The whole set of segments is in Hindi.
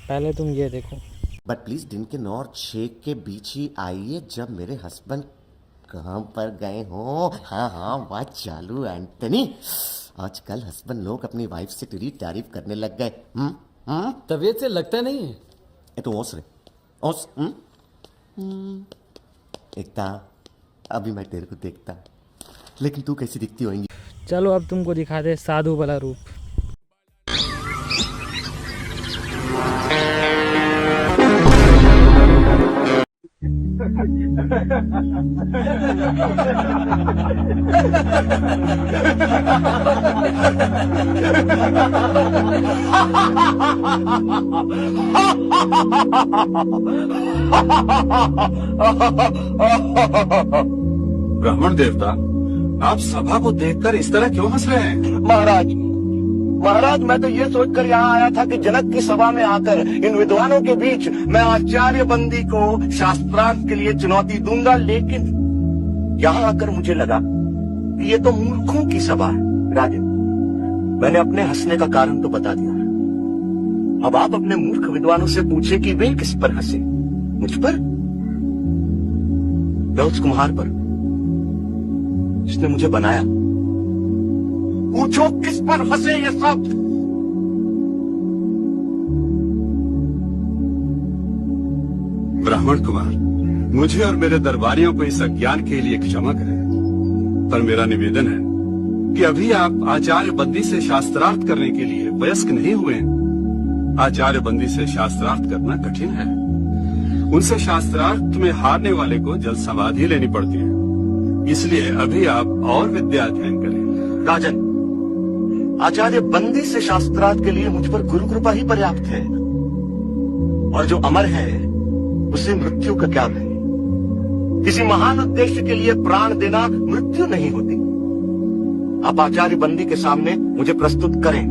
पहले तुम ये देखो। बट प्लीज दिन के 9 और 6 के बीच ही आइए जब मेरे हस्बैंड काम पर गए हों। हाँ हाँ, बात चालू एंटनी। आजकल हस्बैंड लोग अपनी वाइफ से तेरी तारीफ करने लग गए। तबीयत से लगता नहीं है। ये तो ओस रे ओस। एकता, अभी मैं तेरे को देखता, लेकिन तू कैसी दिखती होगी। चलो अब तुमको दिखा दे साधु वाला रूप। ब्राह्मण देवता, आप सभा को देखकर इस तरह क्यों हंस रहे हैं? महाराज, मैं तो ये सोचकर यहाँ आया था कि जनक की सभा में आकर इन विद्वानों के बीच मैं आचार्य बंदी को शास्त्रार्थ के लिए चुनौती दूंगा, लेकिन यहाँ आकर मुझे लगा कि ये तो मूर्खों की सभा है। राजन, मैंने अपने हंसने का कारण तो बता दिया। अब आप अपने मूर्ख विद्वानों से पूछे कि वे किस पर हंसे। मुझ पर या उस कुम्हार पर जिसने मुझे बनाया? पूछो किस पर हंसे ये सब। ब्राह्मण कुमार, मुझे और मेरे दरबारियों को इस अज्ञान के लिए क्षमा करें, पर मेरा निवेदन है कि अभी आप आचार्य बंदी से शास्त्रार्थ करने के लिए वयस्क नहीं हुए हैं। आचार्य बंदी से शास्त्रार्थ करना कठिन है। उनसे शास्त्रार्थ में हारने वाले को जल समाधि लेनी पड़ती है। इसलिए अभी आप और विद्या अध्ययन करें। राजन, आचार्य बंदी से शास्त्रार्थ के लिए मुझ पर गुरु कृपा ही पर्याप्त है, और जो अमर है उसे मृत्यु का क्या भय। किसी महान उद्देश्य के लिए प्राण देना मृत्यु नहीं होती। आप आचार्य बंदी के सामने मुझे प्रस्तुत करें।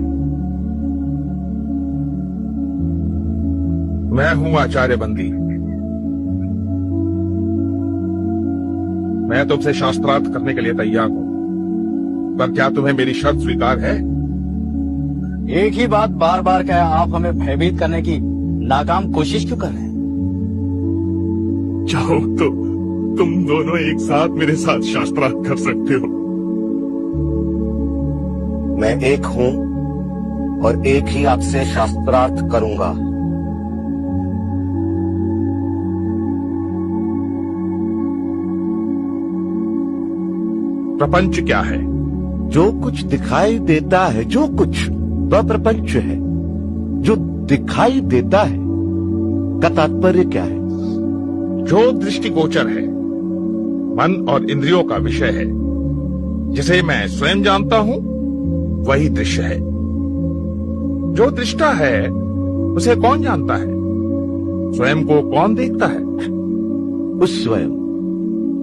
मैं हूं आचार्य बंदी। मैं तुमसे शास्त्रार्थ करने के लिए तैयार हूं, पर क्या तुम्हें मेरी शर्त स्वीकार है? एक ही बात बार बार कह आप हमें भयभीत करने की नाकाम कोशिश क्यों कर रहे हैं? चाहो तो तुम दोनों एक साथ मेरे साथ शास्त्रार्थ कर सकते हो। मैं एक हूं और एक ही आपसे शास्त्रार्थ करूंगा। प्रपंच क्या है? जो कुछ दिखाई देता है, जो कुछ वह प्रपंच है। जो दिखाई देता है का तात्पर्य क्या है? जो दृष्टिगोचर है, मन और इंद्रियों का विषय है, जिसे मैं स्वयं जानता हूं, वही दृश्य है। जो दृष्टा है उसे कौन जानता है? स्वयं को कौन देखता है? उस स्वयं,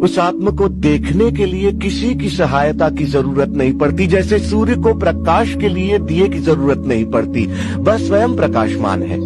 उस आत्म को देखने के लिए किसी की सहायता की जरूरत नहीं पड़ती। जैसे सूर्य को प्रकाश के लिए दिए की जरूरत नहीं पड़ती, वह स्वयं प्रकाशमान है।